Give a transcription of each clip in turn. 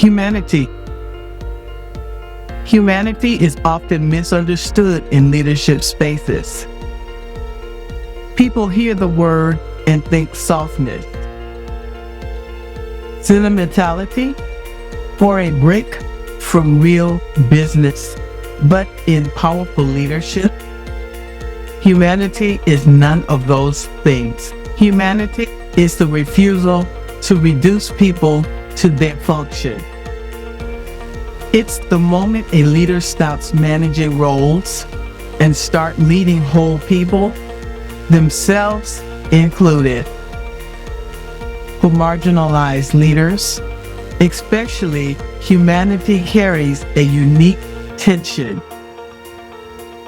Humanity. Humanity is often misunderstood in leadership spaces. People hear the word and think softness, sentimentality, or a break from real business. But in powerful leadership, humanity is none of those things. Humanity is the refusal to reduce people to their function. It's the moment a leader stops managing roles and start leading whole people, themselves included. For marginalized leaders, especially, humanity carries a unique tension.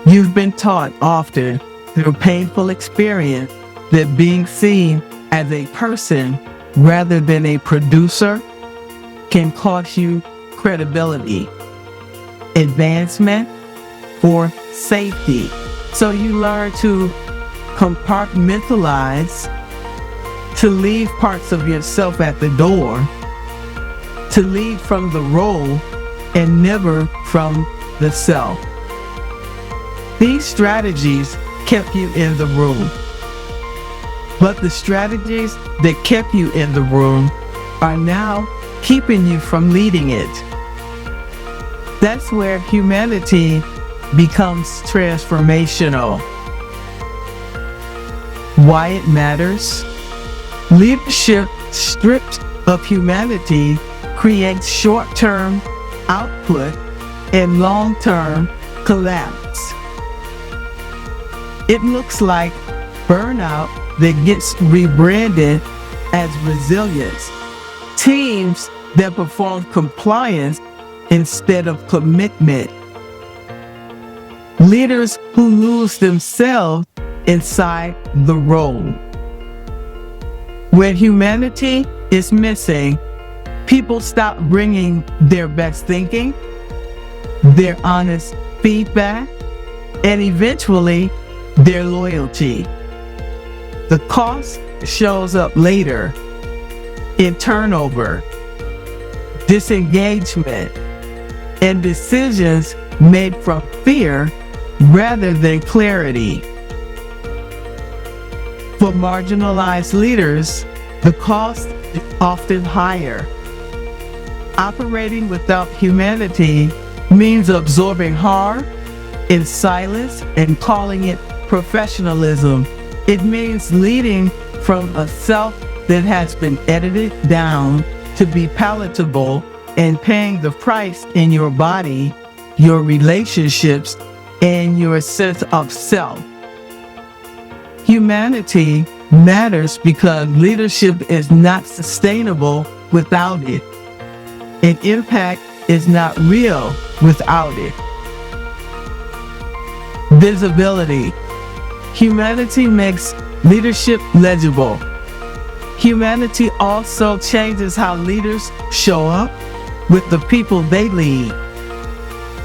You've been taught often through painful experience that being seen as a person rather than a producer can cost you credibility, advancement, or safety. So you learn to compartmentalize, to leave parts of yourself at the door, to lead from the role and never from the self. These strategies kept you in the room. But the strategies that kept you in the room are now keeping you from leading it. That's where humanity becomes transformational. Why it matters? Leadership stripped of humanity creates short-term output and long-term collapse. It looks like burnout that gets rebranded as resilience. Teams that perform compliance instead of commitment. Leaders who lose themselves inside the role. When humanity is missing, people stop bringing their best thinking, their honest feedback, and eventually their loyalty. The cost shows up later in turnover, disengagement, and decisions made from fear rather than clarity. For marginalized leaders, the cost is often higher. Operating without humanity means absorbing harm in silence and calling it professionalism. It means leading from a self that has been edited down to be palatable and paying the price in your body, your relationships, and your sense of self. Humanity matters because leadership is not sustainable without it. And impact is not real without it. Visibility. Humanity makes leadership legible. Humanity also changes how leaders show up with the people they lead,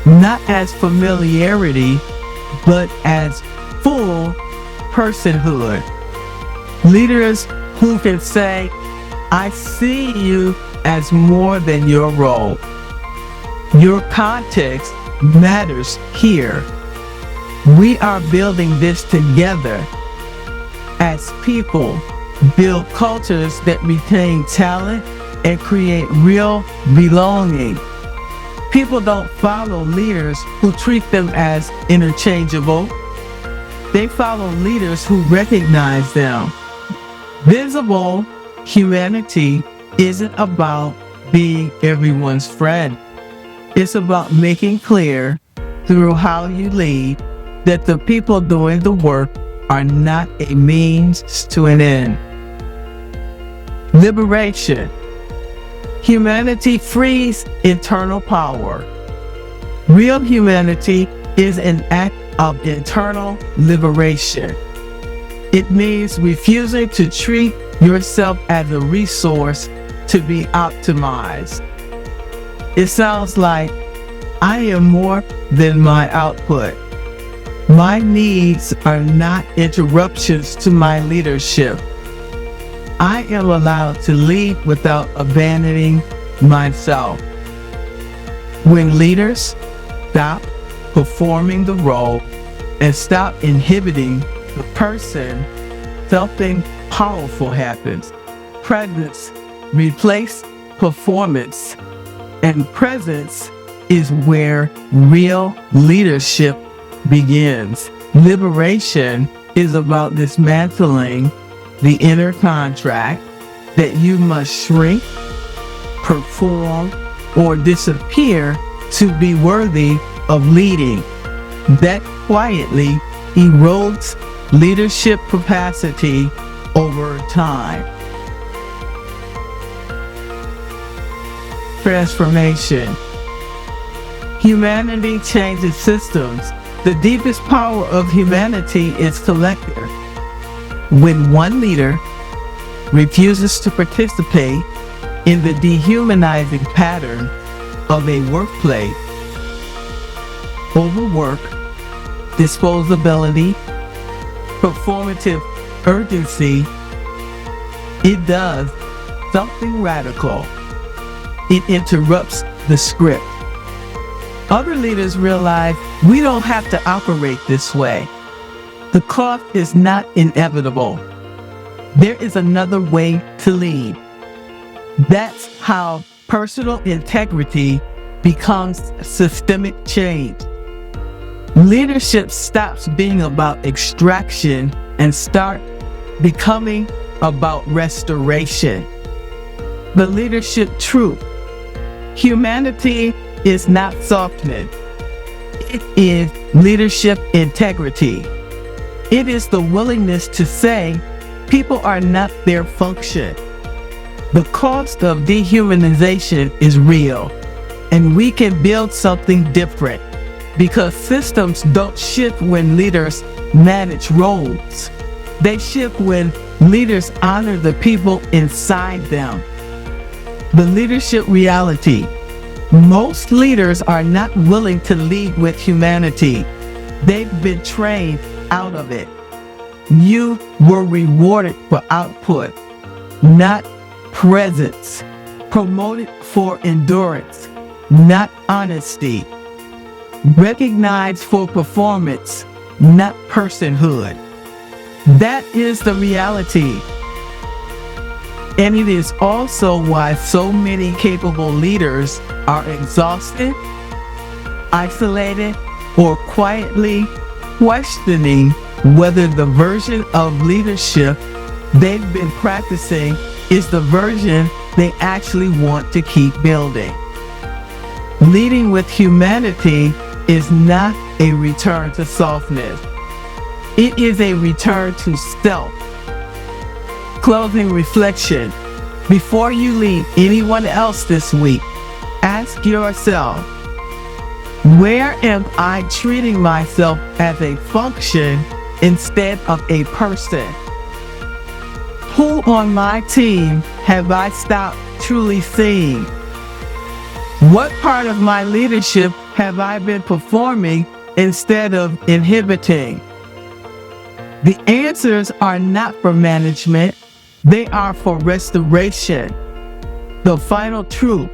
not as familiarity, but as full personhood. Leaders who can say, I see you as more than your role. Your context matters here. We are building this together. As people, build cultures that retain talent and create real belonging. People don't follow leaders who treat them as interchangeable. They follow leaders who recognize them. Visible humanity isn't about being everyone's friend. It's about making clear through how you lead that the people doing the work are not a means to an end. Liberation. Humanity frees internal power. Real humanity is an act of internal liberation. It means refusing to treat yourself as a resource to be optimized. It sounds like, I am more than my output. My needs are not interruptions to my leadership. I am allowed to lead without abandoning myself. When leaders stop performing the role and stop inhibiting the person, something powerful happens. Presence replaces performance, and presence is where real leadership begins. Liberation is about dismantling the inner contract that you must shrink, perform, or disappear to be worthy of leading. That quietly erodes leadership capacity over time. Transformation. Humanity changes systems. The deepest power of humanity is collective. When one leader refuses to participate in the dehumanizing pattern of a workplace, overwork, disposability, performative urgency, it does something radical. It interrupts the script. Other leaders realize we don't have to operate this way. The cost is not inevitable. There is another way to lead. That's how personal integrity becomes systemic change. Leadership stops being about extraction and start becoming about restoration. The leadership truth. Humanity is not softness. It is leadership integrity. It is the willingness to say people are not their function. The cost of dehumanization is real, and we can build something different because systems don't shift when leaders manage roles. They shift when leaders honor the people inside them. The leadership reality. Most leaders are not willing to lead with humanity. They've been trained out of it. You were rewarded for output, not presence. Promoted for endurance, not honesty. Recognized for performance, not personhood. That is the reality. And it is also why so many capable leaders are exhausted, isolated, or quietly questioning whether the version of leadership they've been practicing is the version they actually want to keep building. Leading with humanity is not a return to softness. It is a return to self. Closing reflection. Before you lead anyone else this week, ask yourself, where am I treating myself as a function instead of a person? Who on my team have I stopped truly seeing? What part of my leadership have I been performing instead of inhibiting? The answers are not for management. They are for restoration. The final truth.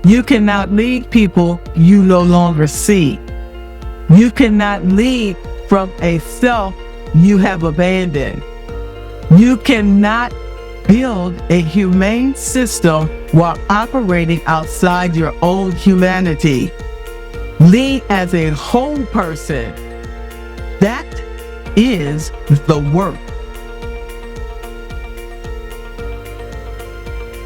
You cannot lead people you no longer see. You cannot lead from a self you have abandoned. You cannot build a humane system while operating outside your own humanity. Lead as a whole person. That is the work.